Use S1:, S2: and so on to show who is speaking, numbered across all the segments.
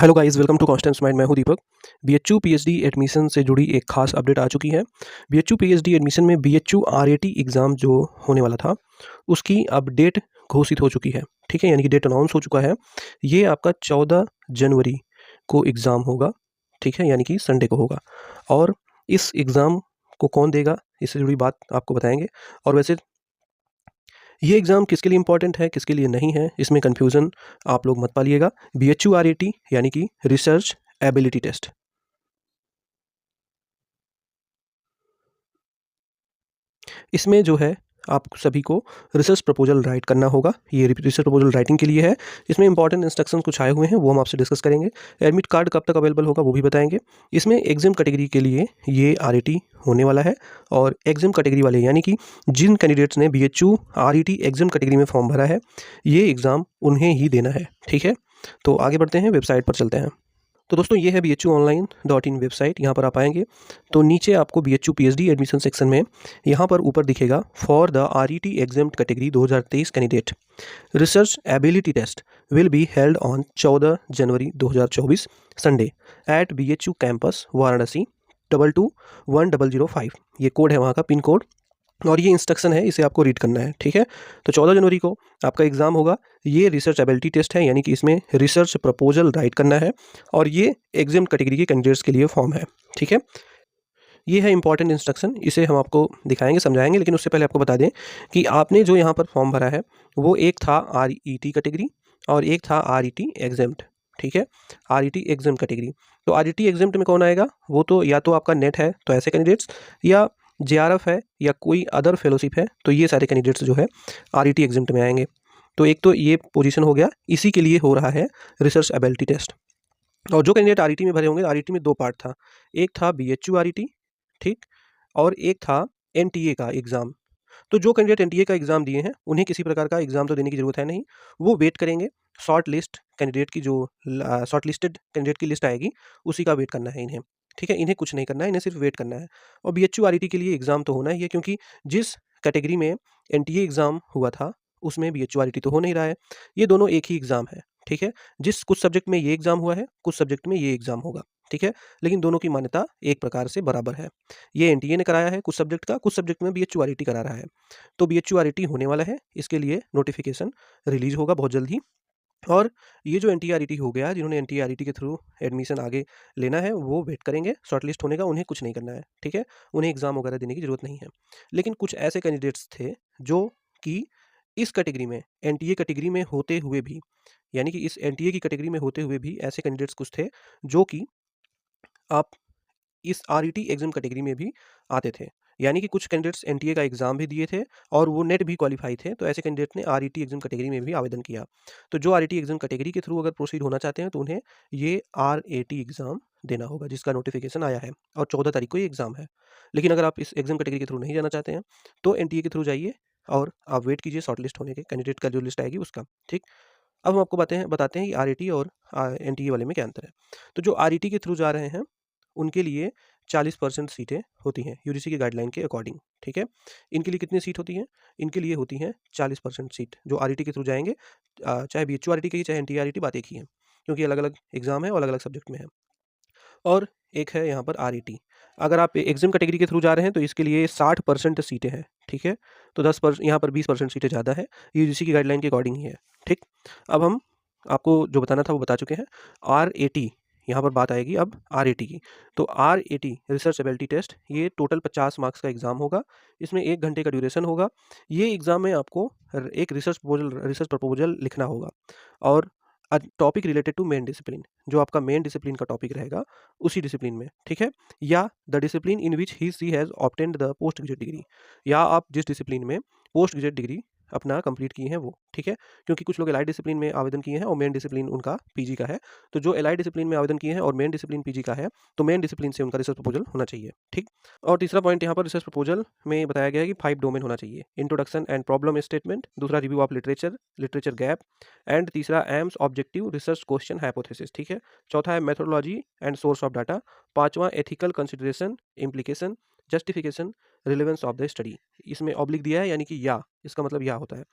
S1: Hello guys, welcome to constant mind. मैं हूं दीपक। BHU PhD admission से जुड़ी एक खास अपडेट आ चुकी है। बीएचयू पीएचडी एडमिशन में बीएचयू आरएटी एग्ज़ाम जो होने वाला था, उसकी अब डेट घोषित हो चुकी है। ठीक है, यानी कि डेट अनाउंस हो चुका है। ये आपका 14 जनवरी को एग्ज़ाम होगा। ठीक है, यानी कि संडे को होगा। और इस एग्ज़ाम को कौन देगा, इससे जुड़ी बात आपको बताएंगे। और वैसे ये एग्ज़ाम किसके लिए इंपॉर्टेंट है, किसके लिए नहीं है, इसमें कन्फ्यूज़न आप लोग मत पालिएगा। बीएचयू आरएटी यानी कि रिसर्च एबिलिटी टेस्ट, इसमें जो है आप सभी को रिसर्च प्रपोजल राइट करना होगा। ये रिसर्च प्रपोजल राइटिंग के लिए है। इसमें इंपॉर्टेंट इंस्ट्रक्शंस कुछ आए हुए हैं, वो हम आपसे डिस्कस करेंगे। एडमिट कार्ड कब तक अवेलेबल होगा वो भी बताएंगे। इसमें एग्जाम कैटेगरी के लिए ये आरईटी होने वाला है। और एग्जाम कैटेगरी वाले यानी कि जिन कैंडिडेट्स ने बीएचयू आरईटी एग्जाम कैटेगरी में फॉर्म भरा है, ये एग्ज़ाम उन्हें ही देना है। ठीक है, तो आगे बढ़ते हैं, वेबसाइट पर चलते हैं। तो दोस्तों, ये है bhuonline.in वेबसाइट। यहाँ पर आप आएंगे तो नीचे आपको BHU PhD एडमिशन सेक्शन में यहाँ पर ऊपर दिखेगा for the RET exam category 2023 candidate research ability test will be held on 14 January 2024 Sunday at BHU campus Varanasi 221005। ये कोड है वहाँ का, पिन कोड। और ये इंस्ट्रक्शन है, इसे आपको रीड करना है। ठीक है, तो 14 जनवरी को आपका एग्ज़ाम होगा। ये रिसर्च एबिलिटी टेस्ट है, यानी कि इसमें रिसर्च प्रपोजल राइट करना है। और ये एग्जाम कैटेगरी के कैंडिडेट्स के लिए फॉर्म है। ठीक है, ये है इंपॉर्टेंट इंस्ट्रक्शन, इसे हम आपको दिखाएंगे, समझाएंगे। लेकिन उससे पहले आपको बता दें कि आपने जो यहाँ पर फॉर्म भरा है, वो एक था RET कैटेगरी और एक था RET एग्जाम्ड। ठीक है, RET एग्जाम कैटेगरी। तो RET एग्जाम्ड में कौन आएगा? वो तो या तो आपका नेट है, तो ऐसे कैंडिडेट्स, या JRF है, या कोई अदर फेलोशिप है, तो ये सारे कैंडिडेट्स जो है RET एग्जाम्ड में आएंगे। तो एक तो ये पोजीशन हो गया, इसी के लिए हो रहा है रिसर्च एबिलिटी टेस्ट। और जो कैंडिडेट RET में भरे होंगे, RET में दो पार्ट था। एक था BHU RET, ठीक, और एक था NTA का एग्ज़ाम। तो जो कैंडिडेट NTA का एग्ज़ाम दिए हैं, उन्हें किसी प्रकार का एग्ज़ाम तो देने की ज़रूरत है नहीं। वो वेट करेंगे, शॉर्ट लिस्ट कैंडिडेट की जो शॉर्ट लिस्टेड कैंडिडेट की लिस्ट आएगी, उसी का वेट करना है इन्हें। ठीक है, इन्हें कुछ नहीं करना है, इन्हें सिर्फ वेट करना है। और BHU RET के लिए एग्ज़ाम तो होना ही है, क्योंकि जिस कैटेगरी में NTA एग्ज़ाम हुआ था, उसमें BHU RET तो हो नहीं रहा है। ये दोनों एक ही एग्ज़ाम है। ठीक है, जिस कुछ सब्जेक्ट में ये एग्ज़ाम हुआ है, कुछ सब्जेक्ट में ये एग्ज़ाम होगा। ठीक है, लेकिन दोनों की मान्यता एक प्रकार से बराबर है। ये एनटीए ने कराया है कुछ सब्जेक्ट का, कुछ सब्जेक्ट में BHU RET करा रहा है। तो BHU RET होने वाला है, इसके लिए नोटिफिकेशन रिलीज होगा बहुत जल्द ही। और ये जो NTA RET हो गया, जिन्होंने NTA RET के थ्रू एडमिशन आगे लेना है, वो वेट करेंगे शॉर्टलिस्ट होने का, उन्हें कुछ नहीं करना है। ठीक है, उन्हें एग्ज़ाम वगैरह देने की ज़रूरत नहीं है। लेकिन कुछ ऐसे कैंडिडेट्स थे जो कि इस कैटेगरी में, NTA कैटेगरी में होते हुए भी, यानी कि इस NTA की कैटेगरी में होते हुए भी ऐसे कैंडिडेट्स कुछ थे जो कि आप इस RET एग्ज़ाम कैटेगरी में भी आते थे। यानी कि कुछ कैंडिडेट्स NTA का एग्ज़ाम भी दिए थे और वो नेट भी क्वालीफाई थे, तो ऐसे कैंडिडेट ने RET एग्ज़ाम कैटेगरी में भी आवेदन किया। तो जो RET एग्ज़ाम कैटेगरी के थ्रू अगर प्रोसीड होना चाहते हैं, तो उन्हें ये RAT एग्ज़ाम देना होगा, जिसका नोटिफिकेशन आया है, और 14 तारीख को ये एग्ज़ाम है। लेकिन अगर आप इस एग्ज़ाम कैटेगरी के थ्रू नहीं जाना चाहते हैं, तो NTA के थ्रू जाइए और आप वेट कीजिए शॉर्टलिस्ट होने के, कैंडिडेट का जो लिस्ट आएगी उसका। ठीक? अब हम आपको बताते हैं कि RAT और NTA वाले में क्या अंतर है। तो जो RET के थ्रू जा रहे हैं, उनके लिए 40% सीटें होती हैं यूजीसी की गाइडलाइन के अकॉर्डिंग। ठीक है, इनके लिए कितनी सीट होती हैं? इनके लिए होती हैं 40% सीट, जो RET के थ्रू जाएंगे। चाहे BHU RET की, चाहे NTA RET, बात एक ही है, क्योंकि अलग अलग एग्जाम है और अलग अलग सब्जेक्ट में है। और एक है यहाँ पर RET। अगर आप एग्जाम कैटेगरी के थ्रू जा रहे हैं, तो इसके लिए 60% सीटें हैं। ठीक है, तो 10% यहाँ पर 20% सीटें ज़्यादा है, यूजीसी की गाइडलाइन के अकॉर्डिंग ही है। ठीक, अब हम आपको जो बताना था वो बता चुके हैं। RAT, यहाँ पर बात आएगी अब RAT की। तो RAT रिसर्च एबिलिटी टेस्ट, ये टोटल 50 मार्क्स का एग्ज़ाम होगा। इसमें 1 घंटे का ड्यूरेशन होगा। ये एग्ज़ाम में आपको एक रिसर्च प्रपोजल लिखना होगा, और topic related to main discipline, जो आपका मेन डिसिप्लिन का टॉपिक रहेगा, उसी डिसिप्लिन में। ठीक है, या the discipline in which he she has obtained the post graduate degree, या आप जिस डिसिप्लिन में पोस्ट ग्रेजुएट डिग्री अपना कंप्लीट किए हैं वो। ठीक है, क्योंकि कुछ लोग एलाइड डिसिप्लिन में आवेदन किए हैं और मेन डिसिप्लिन उनका पीजी का है। तो जो एलाइड डिसिप्लिन में आवेदन किए हैं और मेन डिसिप्लिन पीजी का है, तो मेन डिसिप्लिन से उनका रिसर्च प्रपोजल होना चाहिए। ठीक, और तीसरा पॉइंट यहाँ पर रिसर्च प्रपोजल में बताया गया है कि 5 डोमेन होना चाहिए: इंट्रोडक्शन एंड प्रॉब्लम स्टेटमेंट, दूसरा review of literature, literature gap, and तीसरा aims objective research question hypothesis. ठीक है, चौथा है methodology and source of data, पांचवा ethical consideration, implication, justification, relevance of the study. इसमें ऑब्लिक दिया है, यानी कि या, इसका मतलब या होता है।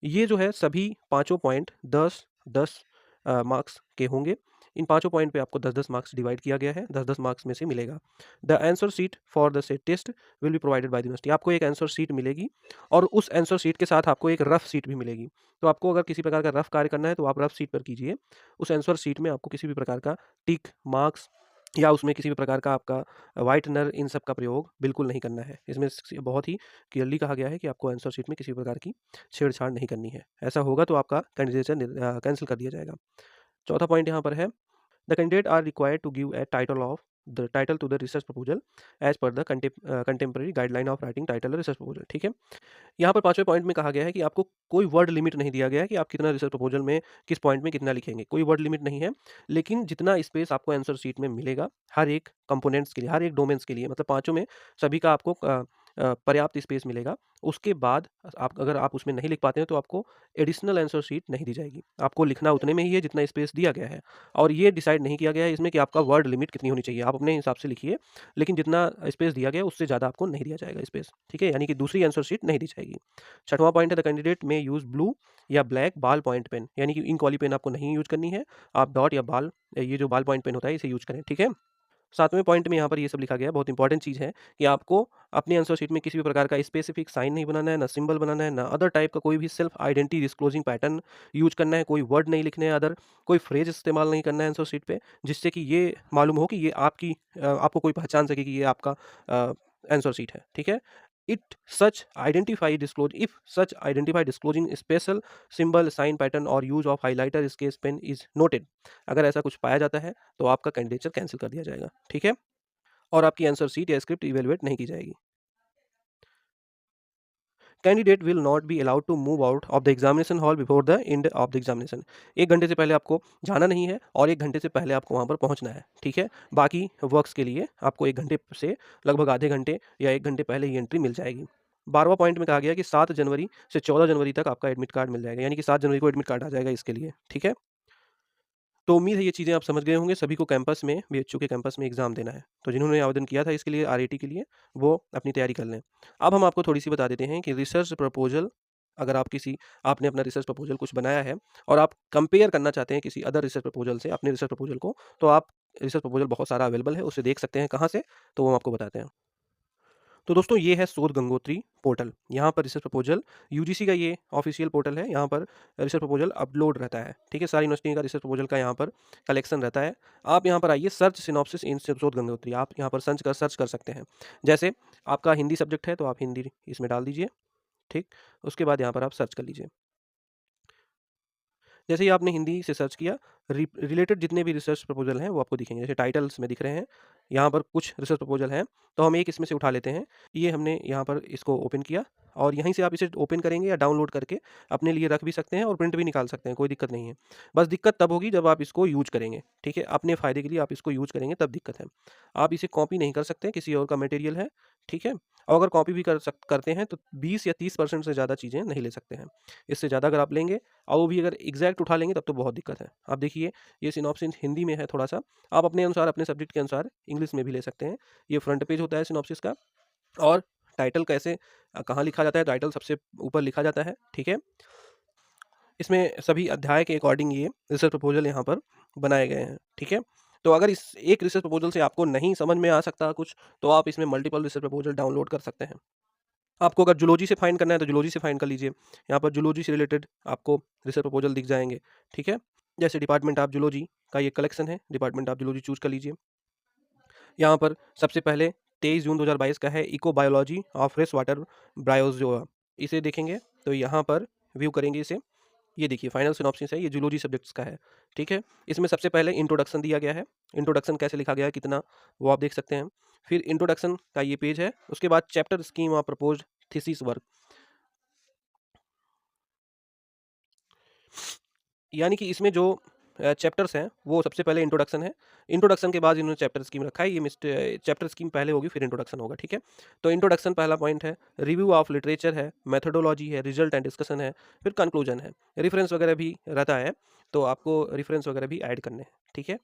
S1: ये जो है सभी पांचों पॉइंट 10-10 मार्क्स के होंगे। इन पाँचों पॉइंट पे आपको 10-10 मार्क्स डिवाइड किया गया है, 10-10 मार्क्स में से मिलेगा। The answer sheet for the set test will be provided by the university. आपको एक आंसर शीट मिलेगी और उस आंसर शीट के साथ आपको एक रफ शीट भी मिलेगी। तो आपको अगर किसी प्रकार का रफ कार्य करना है तो आप रफ शीट पर कीजिए। उस आंसर शीट में आपको किसी भी प्रकार का टिक, मार्क्स या उसमें किसी भी प्रकार का आपका व्हाइटनर इन सब का प्रयोग बिल्कुल नहीं करना है। इसमें बहुत ही क्लियरली कहा गया है कि आपको आंसर शीट में किसी भी प्रकार की छेड़छाड़ नहीं करनी है। ऐसा होगा तो आपका कैंडिडेचर कैंसिल कर दिया जाएगा। चौथा पॉइंट यहाँ पर है, the candidate are required to give a title to the research proposal as per the contemporary guideline of writing title research proposal. ठीक है, यहाँ पर पाँचवें पॉइंट में कहा गया है कि आपको कोई वर्ड लिमिट नहीं दिया गया है कि आप कितना रिसर्च प्रपोजल में किस पॉइंट में कितना लिखेंगे, कोई वर्ड लिमिट नहीं है। लेकिन जितना स्पेस आपको आंसर शीट में मिलेगा हर एक कंपोनेंट्स के लिए, हर एक डोमेन्स के लिए, मतलब पाँचों में सभी का आपको पर्याप्त स्पेस मिलेगा। उसके बाद अगर आप उसमें नहीं लिख पाते हैं तो आपको एडिशनल आंसर शीट नहीं दी जाएगी। आपको लिखना उतने में ही है जितना स्पेस दिया गया है, और ये डिसाइड नहीं किया गया है इसमें कि आपका वर्ड लिमिट कितनी होनी चाहिए। आप अपने हिसाब से लिखिए, लेकिन जितना स्पेस दिया गया है उससे ज़्यादा आपको नहीं दिया जाएगा स्पेस। ठीक है, यानी कि दूसरी आंसर शीट नहीं दी जाएगी। छठवां पॉइंट है, द कैंडिडेट में यूज़ ब्लू या ब्लैक बॉल पॉइंट पेन, यानी कि इंक वाली पेन आपको नहीं यूज़ करनी है। आप डॉट या बॉल, ये जो बॉल पॉइंट पेन होता है इसे यूज़ करें। ठीक है, सातवें पॉइंट में यहाँ पर ये सब लिखा गया है, बहुत इंपॉर्टेंट चीज़ है कि आपको अपनी आंसर शीट में किसी भी प्रकार का स्पेसिफिक साइन नहीं बनाना है, ना सिंबल बनाना है, ना अदर टाइप का कोई भी self identity disclosing pattern use करना है, कोई वर्ड नहीं लिखने हैं अदर, कोई फ्रेज इस्तेमाल नहीं करना है आंसर शीट पे, जिससे कि ये मालूम हो कि ये आपको कोई पहचान सके कि ये आपका आंसर शीट है। ठीक है, it such identify disclose if such identify disclosing special symbol, sign pattern और use of highlighter sketch pen is noted. अगर ऐसा कुछ पाया जाता है तो आपका कैंडिडेचर कैंसिल कर दिया जाएगा। ठीक है, और आपकी आंसर शीट या स्क्रिप्ट इवेलुएट नहीं की जाएगी। Candidate will not be allowed to move out of the examination hall before the end of the examination. 1 घंटे से पहले आपको जाना नहीं है और 1 घंटे से पहले आपको वहाँ पर पहुँचना है। ठीक है, बाकी वर्क्स के लिए आपको 1 घंटे से लगभग आधे घंटे या 1 घंटे पहले ही एंट्री मिल जाएगी। 12वां पॉइंट में कहा गया कि 7 जनवरी से 14 जनवरी तक आपका एडमिट कार्ड मिल जाएगा, यानी कि 7 जनवरी को एडमिट कार्ड आ जाएगा इसके लिए। ठीक है, तो उम्मीद है ये चीज़ें आप समझ गए होंगे। सभी को कैंपस में, बीएचयू के कैंपस में एग्ज़ाम देना है। तो जिन्होंने आवेदन किया था इसके लिए, आरएटी के लिए, वो अपनी तैयारी कर लें। अब हम आपको थोड़ी-सी बता देते हैं कि रिसर्च प्रपोज़ल, अगर आपने अपना रिसर्च प्रपोज़ल कुछ बनाया है और आप कंपेयर करना चाहते हैं किसी अदर रिसर्च प्रपोज़ल से अपने रिसर्च प्रपोज़ल को, तो आप रिसर्च प्रपोज़ल बहुत सारा अवेलेबल है, उसे देख सकते हैं। कहाँ से? तो वो हम आपको बताते हैं। तो दोस्तों ये है शोध गंगोत्री पोर्टल। यहाँ पर रिसर्च प्रपोजल, यूजीसी का ये ऑफिशियल पोर्टल है। यहाँ पर रिसर्च प्रपोजल अपलोड रहता है। ठीक है, सारी यूनिवर्सिटी का रिसर्च प्रपोजल का यहाँ पर कलेक्शन रहता है। आप यहाँ पर आइए, सर्च सिनॉप्सिस इन शोध गंगोत्री, आप यहाँ पर सर्च कर सकते हैं। जैसे आपका हिंदी सब्जेक्ट है तो आप हिंदी इसमें डाल दीजिए। ठीक, उसके बाद यहाँ पर आप सर्च कर लीजिए। जैसे ही आपने हिंदी से सर्च किया, रिलेटेड जितने भी रिसर्च प्रपोजल हैं वो आपको दिखेंगे। जैसे टाइटल्स में दिख रहे हैं, यहाँ पर कुछ रिसर्च प्रपोजल हैं, तो हम एक इसमें से उठा लेते हैं। ये हमने यहाँ पर इसको ओपन किया और यहीं से आप इसे ओपन करेंगे या डाउनलोड करके अपने लिए रख भी सकते हैं और प्रिंट भी निकाल सकते हैं, कोई दिक्कत नहीं है। बस दिक्कत तब होगी जब आप इसको यूज करेंगे। ठीक है, अपने फ़ायदे के लिए आप इसको यूज करेंगे तब दिक्कत है। आप इसे कॉपी नहीं कर सकते, किसी और का मटेरियल है। ठीक है, और अगर कॉपी भी करते हैं तो 20 या 30% से ज़्यादा चीज़ें नहीं ले सकते हैं। इससे ज़्यादा अगर आप लेंगे और वो भी अगर एग्जैक्ट उठा लेंगे तब तो बहुत दिक्कत है। आप देखिए, ये सिनॉप्सिस हिंदी में है थोड़ा-सा, आप अपने अनुसार, अपने सब्जेक्ट के अनुसार इंग्लिश में भी ले सकते हैं। ये फ्रंट पेज होता है सिनॉप्सिस का। और टाइटल कैसे कहाँ लिखा जाता है? टाइटल सबसे ऊपर लिखा जाता है। ठीक है, इसमें सभी अध्याय के अकॉर्डिंग ये रिसर्च प्रपोजल यहाँ पर बनाए गए हैं। ठीक है, तो अगर इस एक रिसर्च प्रपोजल से आपको नहीं समझ में आ सकता कुछ, तो आप इसमें मल्टीपल रिसर्च प्रपोजल डाउनलोड कर सकते हैं। आपको अगर जूलॉजी से फाइंड करना है तो जूलॉजी से फाइंड कर लीजिए। यहाँ पर जूलॉजी से रिलेटेड आपको रिसर्च प्रपोजल दिख जाएँगे। ठीक है? जैसे डिपार्टमेंट ऑफ जूलॉजी का ये कलेक्शन है, डिपार्टमेंट ऑफ जूलॉजी चूज़ कर लीजिए। यहाँ पर सबसे पहले 23 जून 2022 का है, eco biology of fresh water bryozoa. इसे देखेंगे तो यहाँ पर व्यू करेंगे इसे। ये देखिए फाइनल सिनॉप्सिस है, ये जूलॉजी सब्जेक्ट्स का है। ठीक है? इसमें सबसे पहले इंट्रोडक्शन दिया गया है। इंट्रोडक्शन कैसे लिखा गया है, कितना, वो आप देख सकते हैं। फिर इंट्रोडक्शन का ये पेज है। उसके बाद chapter scheme of proposed thesis work, यानी कि इसमें जो चैप्टर्स हैं वो सबसे पहले इंट्रोडक्शन है। इंट्रोडक्शन के बाद इन्होंने चैप्टर स्कीम रखा है। चैप्टर स्कीम पहले होगी फिर इंट्रोडक्शन होगा। ठीक है, तो इंट्रोडक्शन पहला पॉइंट है, रिव्यू ऑफ लिटरेचर है, मेथोडोलॉजी है, रिजल्ट एंड डिस्कशन है, फिर कंक्लूजन है। रेफरेंस वगैरह भी रहता है, तो आपको रेफरेंस वगैरह भी ऐड करने हैं। ठीक है,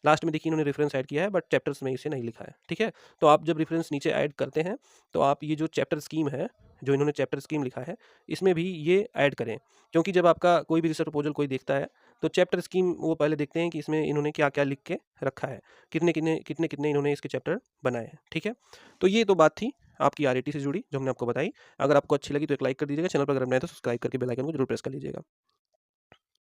S1: लास्ट में देखिए इन्होंने रेफरेंस ऐड किया है बट चैप्टर्स में इसे नहीं लिखा है। ठीक है, तो आप जब रेफरेंस नीचे ऐड करते हैं तो आप ये जो चैप्टर स्कीम है, जो इन्होंने चैप्टर स्कीम लिखा है, इसमें भी ये ऐड करें, क्योंकि जब आपका कोई भी रिसर्च प्रपोजल कोई देखता है तो चैप्टर स्कीम वो पहले देखते हैं कि इसमें इन्होंने क्या-क्या लिख के रखा है, कितने-कितने इन्होंने इसके चैप्टर बनाए हैं, ठीक है? तो ये तो बात थी आपकी आरईटी से जुड़ी जो हमने आपको बताई। अगर आपको अच्छी लगी तो एक लाइक कर दीजिएगा, चैनल पर अगर नए हैं तो सब्सक्राइब करके बेल आइकन को जरूर प्रेस कर लीजिएगा।